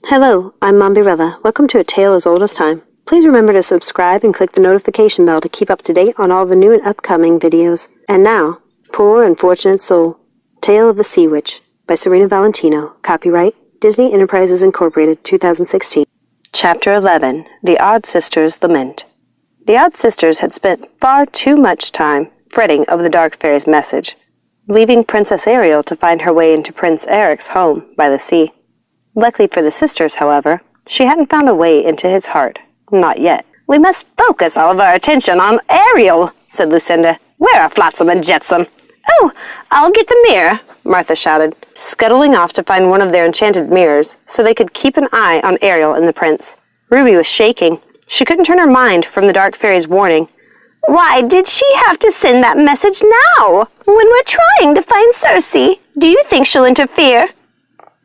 Hello, I'm Mombierella. Welcome to A Tale as Old as Time. Please remember to subscribe and click the notification bell to keep up to date on all the new and upcoming videos. And now, Poor Unfortunate Soul, Tale of the Sea Witch by Serena Valentino. Copyright Disney Enterprises Incorporated, 2016. Chapter 11, The Odd Sisters' Lament. The Odd Sisters had spent far too much time fretting over the Dark Fairy's message, leaving Princess Ariel to find her way into Prince Eric's home by the sea. Luckily for the sisters, however, she hadn't found a way into his heart. Not yet. "We must focus all of our attention on Ariel," said Lucinda. "Where are Flotsam and Jetsam?" "Oh, I'll get the mirror," Martha shouted, scuttling off to find one of their enchanted mirrors so they could keep an eye on Ariel and the prince. Ruby was shaking. She couldn't turn her mind from the Dark Fairy's warning. "Why did she have to send that message now, when we're trying to find Circe? Do you think she'll interfere?"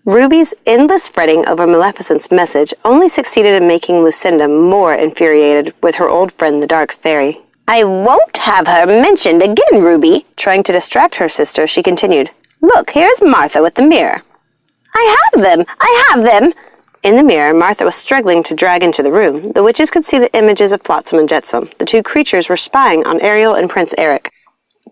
Ruby's endless fretting over Maleficent's message only succeeded in making Lucinda more infuriated with her old friend the Dark Fairy. "I won't have her mentioned again, Ruby." Trying to distract her sister, she continued, "Look, here's Martha with the mirror." I have them! In the mirror, Martha was struggling to drag into the room. The witches could see the images of Flotsam and Jetsam. The two creatures were spying on Ariel and Prince Eric.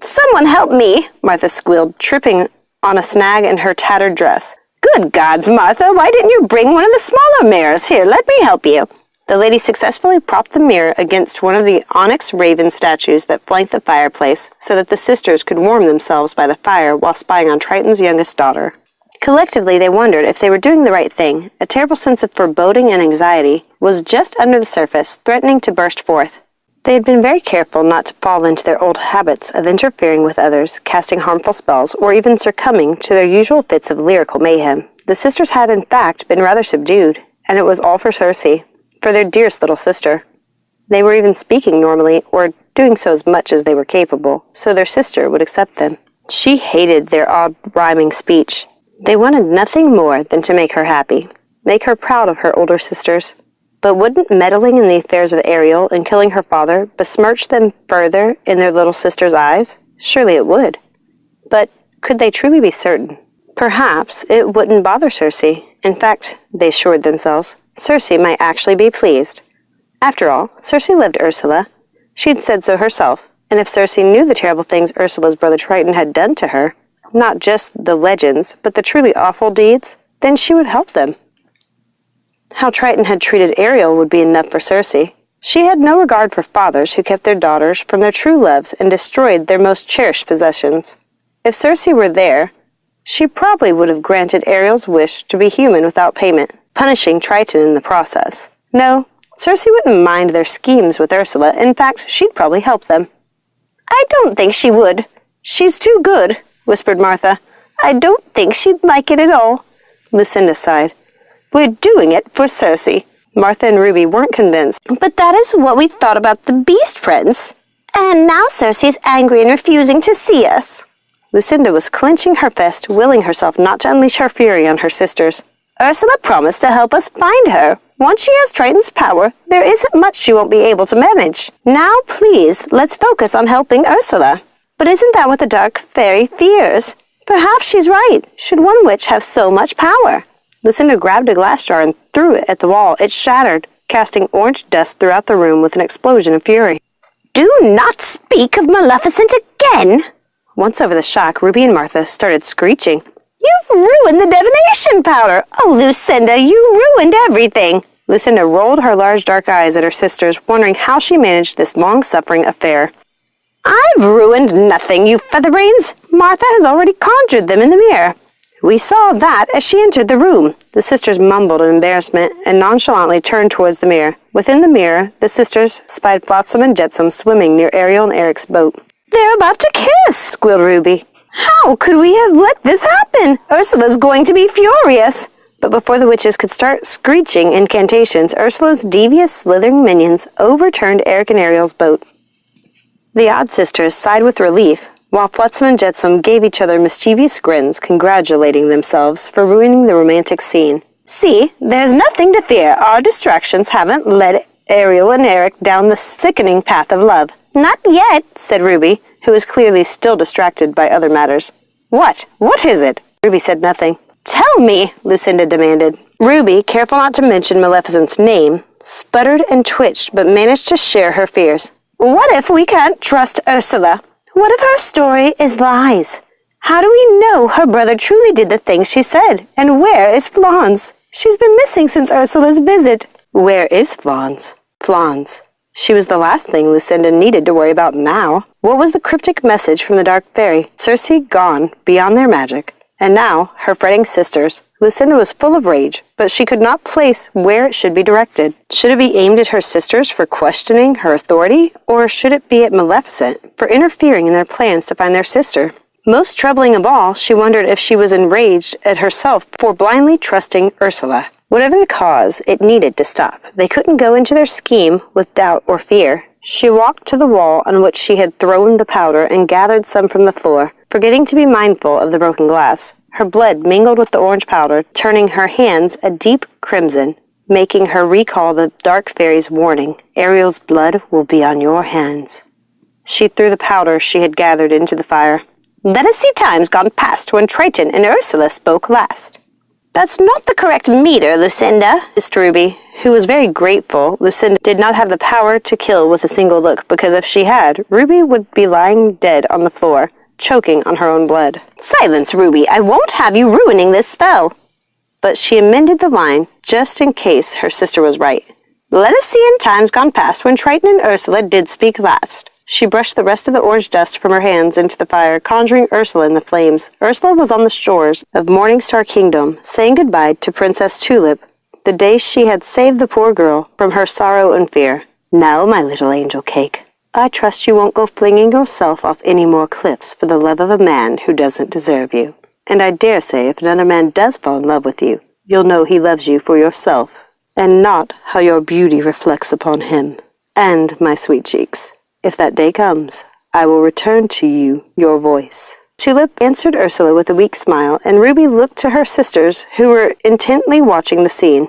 "Someone help me!" Martha squealed, tripping on a snag in her tattered dress. "Good gods, Martha, why didn't you bring one of the smaller mirrors? Here, let me help you." The lady successfully propped the mirror against one of the onyx raven statues that flanked the fireplace so that the sisters could warm themselves by the fire while spying on Triton's youngest daughter. Collectively, they wondered if they were doing the right thing. A terrible sense of foreboding and anxiety was just under the surface, threatening to burst forth. They had been very careful not to fall into their old habits of interfering with others, casting harmful spells, or even succumbing to their usual fits of lyrical mayhem. The sisters had, in fact, been rather subdued, and it was all for Circe, for their dearest little sister. They were even speaking normally, or doing so as much as they were capable, so their sister would accept them. She hated their odd rhyming speech. They wanted nothing more than to make her happy, make her proud of her older sisters. But wouldn't meddling in the affairs of Ariel and killing her father besmirch them further in their little sister's eyes? Surely it would. But could they truly be certain? Perhaps it wouldn't bother Circe. In fact, they assured themselves, Circe might actually be pleased. After all, Circe loved Ursula. She'd said so herself, and if Circe knew the terrible things Ursula's brother Triton had done to her, not just the legends, but the truly awful deeds, then she would help them. How Triton had treated Ariel would be enough for Circe. She had no regard for fathers who kept their daughters from their true loves and destroyed their most cherished possessions. If Circe were there, she probably would have granted Ariel's wish to be human without payment, punishing Triton in the process. No, Circe wouldn't mind their schemes with Ursula. In fact, she'd probably help them. "I don't think she would. She's too good," whispered Martha. "I don't think she'd like it at all." Lucinda sighed. "We're doing it for Circe." Martha and Ruby weren't convinced. "But that is what we thought about the Beast Prince. And now Circe's angry and refusing to see us." Lucinda was clenching her fist, willing herself not to unleash her fury on her sisters. "Ursula promised to help us find her. Once she has Triton's power, there isn't much she won't be able to manage. Now, please, let's focus on helping Ursula." "But isn't that what the Dark Fairy fears? Perhaps she's right. Should one witch have so much power?" Lucinda grabbed a glass jar and threw it at the wall. It shattered, casting orange dust throughout the room with an explosion of fury. "Do not speak of Maleficent again!" Once over the shock, Ruby and Martha started screeching. "You've ruined the divination powder! Oh, Lucinda, you ruined everything!" Lucinda rolled her large dark eyes at her sisters, wondering how she managed this long-suffering affair. "I've ruined nothing, you featherbrains! Martha has already conjured them in the mirror. We saw that as she entered the room." The sisters mumbled in embarrassment and nonchalantly turned towards the mirror. Within the mirror, the sisters spied Flotsam and Jetsam swimming near Ariel and Eric's boat. "They're about to kiss!" squealed Ruby. "How could we have let this happen? Ursula's going to be furious!" But before the witches could start screeching incantations, Ursula's devious, slithering minions overturned Eric and Ariel's boat. The odd sisters sighed with relief, while Flotsam and Jetsam gave each other mischievous grins, congratulating themselves for ruining the romantic scene. "See, there's nothing to fear. Our distractions haven't led Ariel and Eric down the sickening path of love." "Not yet," said Ruby, who was clearly still distracted by other matters. What? What is it?" Ruby said nothing. "Tell me," Lucinda demanded. Ruby, careful not to mention Maleficent's name, sputtered and twitched but managed to share her fears. What if we can't trust Ursula? What if her story is lies? How do we know her brother truly did the things she said? And where is Flans? She's been missing since Ursula's visit. Where is Flans? Flans. She was the last thing Lucinda needed to worry about now. What was the cryptic message from the Dark Fairy? Circe gone, beyond their magic. And now, her fretting sisters. Lucinda was full of rage, but she could not place where it should be directed. Should it be aimed at her sisters for questioning her authority, or should it be at Maleficent for interfering in their plans to find their sister? Most troubling of all, she wondered if she was enraged at herself for blindly trusting Ursula. Whatever the cause, it needed to stop. They couldn't go into their scheme with doubt or fear. She walked to the wall on which she had thrown the powder and gathered some from the floor, forgetting to be mindful of the broken glass. Her blood mingled with the orange powder, turning her hands a deep crimson, making her recall the Dark Fairy's warning, Ariel's blood will be on your hands. She threw the powder she had gathered into the fire. Let us see times gone past when Triton and Ursula spoke last. That's not the correct meter, Lucinda, hissed Ruby, who was very grateful Lucinda did not have the power to kill with a single look, because if she had, Ruby would be lying dead on the floor, choking on her own blood. Silence, Ruby, I won't have you ruining this spell. But she amended the line, just in case her sister was right. Let us see in times gone past when Triton and Ursula did speak last. She brushed the rest of the orange dust from her hands into the fire, conjuring Ursula in the flames. Ursula was on the shores of Morningstar Kingdom, saying goodbye to Princess Tulip, the day she had saved the poor girl from her sorrow and fear. Now, my little angel cake, I trust you won't go flinging yourself off any more cliffs for the love of a man who doesn't deserve you. And I dare say if another man does fall in love with you, you'll know he loves you for yourself, and not how your beauty reflects upon him. And, my sweet cheeks, if that day comes, I will return to you your voice. Tulip answered Ursula with a weak smile, and Ruby looked to her sisters, who were intently watching the scene.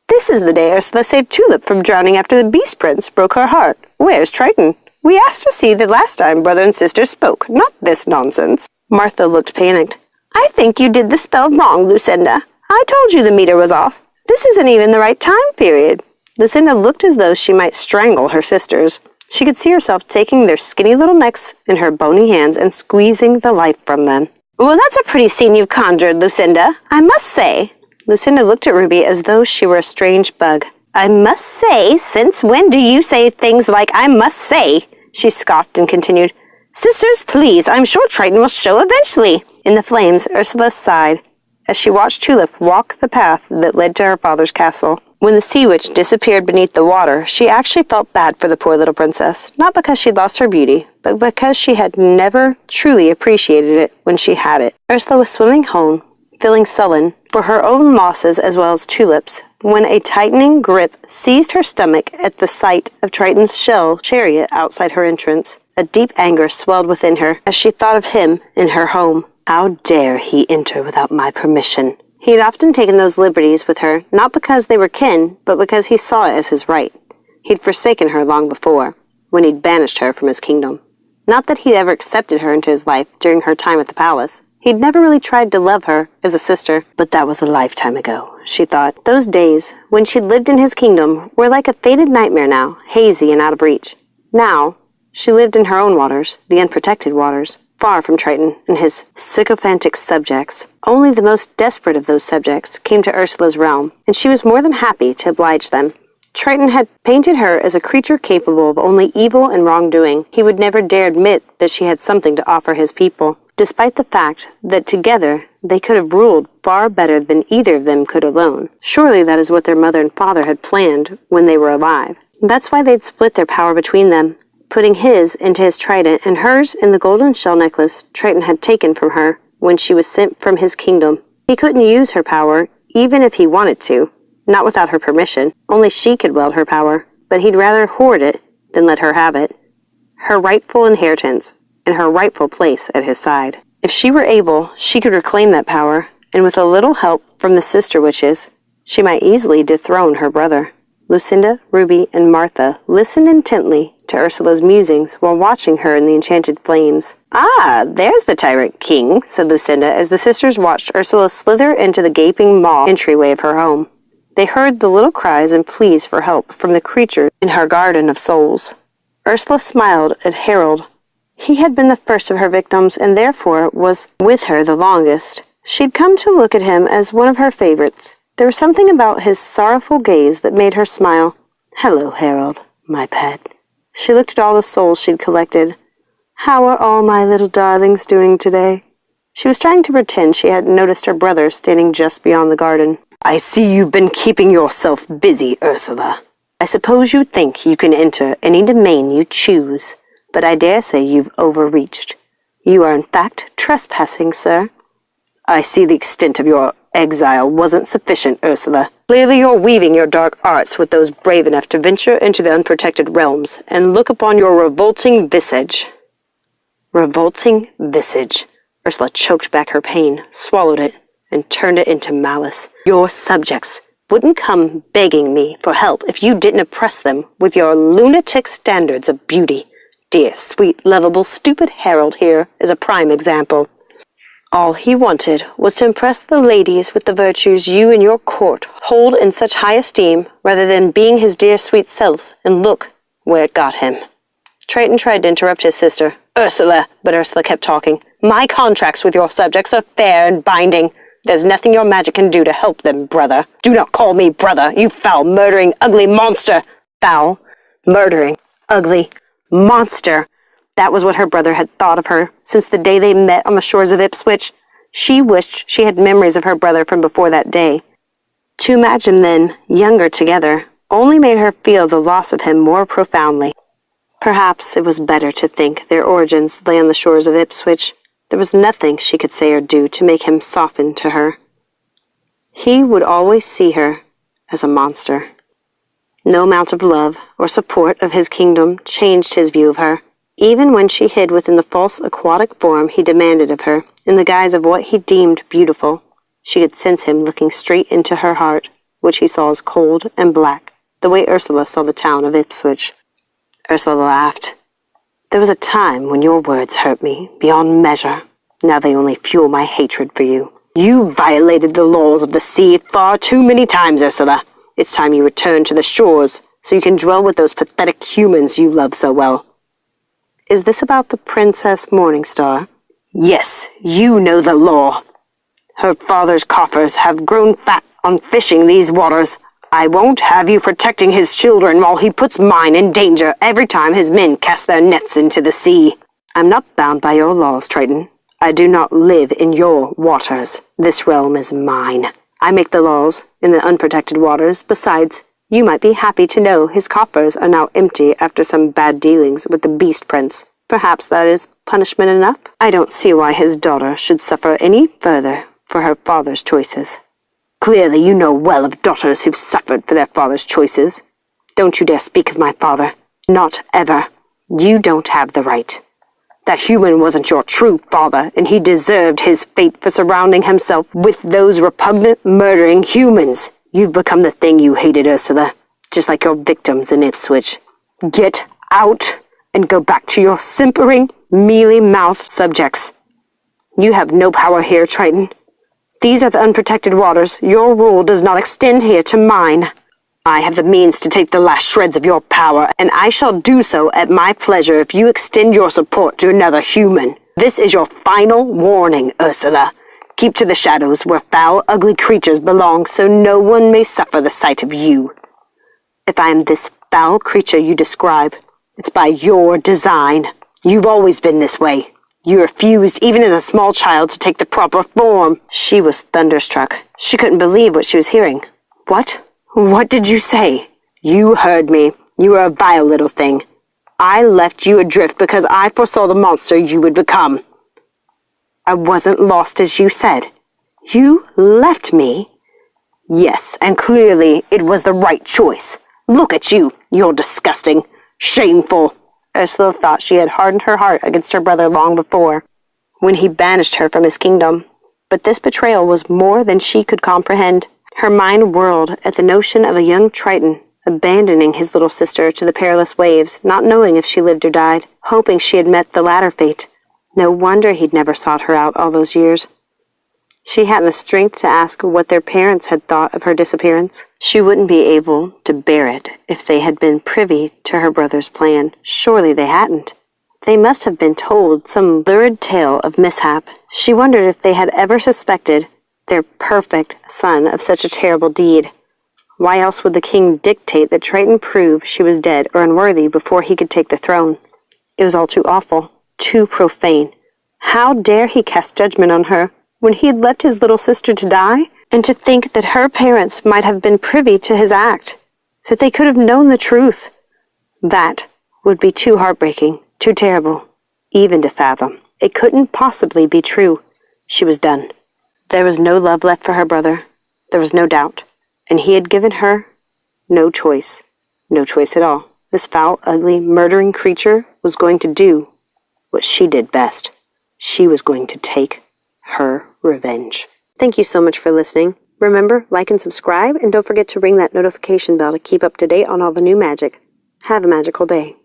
This is the day Ursula saved Tulip from drowning after the Beast Prince broke her heart. Where's Triton? We asked to see the last time brother and sister spoke, not this nonsense. Martha looked panicked. I think you did the spell wrong, Lucinda. I told you the meter was off. This isn't even the right time period. Lucinda looked as though she might strangle her sisters. She could see herself taking their skinny little necks in her bony hands and squeezing the life from them. Well, that's a pretty scene you've conjured, Lucinda, I must say. Lucinda looked at Ruby as though she were a strange bug. I must say? Since when do you say things like I must say? She scoffed and continued, Sisters, please, I'm sure Triton will show eventually. In the flames, Ursula sighed as she watched Tulip walk the path that led to her father's castle. When the sea witch disappeared beneath the water, she actually felt bad for the poor little princess, not because she'd lost her beauty, but because she had never truly appreciated it when she had it. Ursula was swimming home, feeling sullen for her own losses as well as Tulip's, when a tightening grip seized her stomach at the sight of Triton's shell chariot outside her entrance. A deep anger swelled within her as she thought of him in her home. How dare he enter without my permission? He had often taken those liberties with her, not because they were kin, but because he saw it as his right. He'd forsaken her long before, when he'd banished her from his kingdom. Not that he'd ever accepted her into his life during her time at the palace. He'd never really tried to love her as a sister, but that was a lifetime ago, she thought. Those days, when she'd lived in his kingdom, were like a faded nightmare now, hazy and out of reach. Now, she lived in her own waters, the unprotected waters, far from Triton and his sycophantic subjects. Only the most desperate of those subjects came to Ursula's realm, and she was more than happy to oblige them. Triton had painted her as a creature capable of only evil and wrongdoing. He would never dare admit that she had something to offer his people, despite the fact that together they could have ruled far better than either of them could alone. Surely that is what their mother and father had planned when they were alive. That's why they'd split their power between them, putting his into his trident and hers in the golden shell necklace Triton had taken from her when she was sent from his kingdom. He couldn't use her power, even if he wanted to, not without her permission. Only she could wield her power, but he'd rather hoard it than let her have it. Her rightful inheritance, and her rightful place at his side. If she were able, she could reclaim that power, and with a little help from the sister witches, she might easily dethrone her brother. Lucinda, Ruby, and Martha listened intently to Ursula's musings while watching her in the enchanted flames. "Ah, there's the tyrant king," said Lucinda as the sisters watched Ursula slither into the gaping maw entryway of her home. They heard the little cries and pleas for help from the creatures in her garden of souls. Ursula smiled at Harold. He had been the first of her victims and therefore was with her the longest. She'd come to look at him as one of her favorites. There was something about his sorrowful gaze that made her smile. "Hello, Harold, my pet." She looked at all the souls she'd collected. "How are all my little darlings doing today?" She was trying to pretend she hadn't noticed her brother standing just beyond the garden. "I see you've been keeping yourself busy, Ursula. I suppose you think you can enter any domain you choose, but I dare say you've overreached. You are in fact trespassing, sir." "I see the extent of your exile wasn't sufficient, Ursula. Clearly you're weaving your dark arts with those brave enough to venture into the unprotected realms, and look upon your revolting visage." Revolting visage. Ursula choked back her pain, swallowed it, and turned it into malice. "Your subjects wouldn't come begging me for help if you didn't oppress them with your lunatic standards of beauty. Dear, sweet, lovable, stupid Harold here is a prime example. All he wanted was to impress the ladies with the virtues you and your court hold in such high esteem, rather than being his dear sweet self, and look where it got him." Triton tried to interrupt his sister. "Ursula," but Ursula kept talking. "My contracts with your subjects are fair and binding. There's nothing your magic can do to help them, brother." "Do not call me brother, you foul, murdering, ugly monster!" Foul, murdering, ugly, monster. That was what her brother had thought of her since the day they met on the shores of Ipswich. She wished she had memories of her brother from before that day. To imagine them, younger together, only made her feel the loss of him more profoundly. Perhaps it was better to think their origins lay on the shores of Ipswich. There was nothing she could say or do to make him soften to her. He would always see her as a monster. No amount of love or support of his kingdom changed his view of her. Even when she hid within the false aquatic form he demanded of her, in the guise of what he deemed beautiful, she could sense him looking straight into her heart, which he saw as cold and black, the way Ursula saw the town of Ipswich. Ursula laughed. "There was a time when your words hurt me beyond measure. Now they only fuel my hatred for you. You violated the laws of the sea far too many times, Ursula. It's time you return to the shores so you can dwell with those pathetic humans you love so well." "Is this about the Princess Morningstar?" "Yes, you know the law. Her father's coffers have grown fat on fishing these waters. I won't have you protecting his children while he puts mine in danger every time his men cast their nets into the sea." "I'm not bound by your laws, Triton. I do not live in your waters. This realm is mine. I make the laws in the unprotected waters. Besides, you might be happy to know his coffers are now empty after some bad dealings with the Beast Prince. Perhaps that is punishment enough? I don't see why his daughter should suffer any further for her father's choices." "Clearly you know well of daughters who've suffered for their father's choices. Don't you dare speak of my father. Not ever. You don't have the right. That human wasn't your true father, and he deserved his fate for surrounding himself with those repugnant, murdering humans. You've become the thing you hated, Ursula, just like your victims in Ipswich. Get out and go back to your simpering, mealy-mouthed subjects. You have no power here, Triton. These are the unprotected waters. Your rule does not extend here to mine. I have the means to take the last shreds of your power, and I shall do so at my pleasure if you extend your support to another human. This is your final warning, Ursula. Keep to the shadows where foul, ugly creatures belong, so no one may suffer the sight of you. If I am this foul creature you describe, it's by your design. You've always been this way. You refused, even as a small child, to take the proper form." She was thunderstruck. She couldn't believe what she was hearing. "What? What did you say?" "You heard me. You were a vile little thing. I left you adrift because I foresaw the monster you would become." "I wasn't lost as you said." "You left me?" "Yes, and clearly it was the right choice. Look at you. You're disgusting. Shameful." Ursula thought she had hardened her heart against her brother long before, when he banished her from his kingdom. But this betrayal was more than she could comprehend. Her mind whirled at the notion of a young Triton, abandoning his little sister to the perilous waves, not knowing if she lived or died, hoping she had met the latter fate. No wonder he'd never sought her out all those years. She hadn't the strength to ask what their parents had thought of her disappearance. She wouldn't be able to bear it if they had been privy to her brother's plan. Surely they hadn't. They must have been told some lurid tale of mishap. She wondered if they had ever suspected their perfect son of such a terrible deed. Why else would the king dictate that Triton prove she was dead or unworthy before he could take the throne? It was all too awful, too profane. How dare he cast judgment on her when he had left his little sister to die? And to think that her parents might have been privy to his act, that they could have known the truth. That would be too heartbreaking, too terrible, even to fathom. It couldn't possibly be true. She was done. There was no love left for her brother. There was no doubt. And he had given her no choice. No choice at all. This foul, ugly, murdering creature was going to do what she did best. She was going to take her revenge. Thank you so much for listening. Remember, like and subscribe, and don't forget to ring that notification bell to keep up to date on all the new magic. Have a magical day.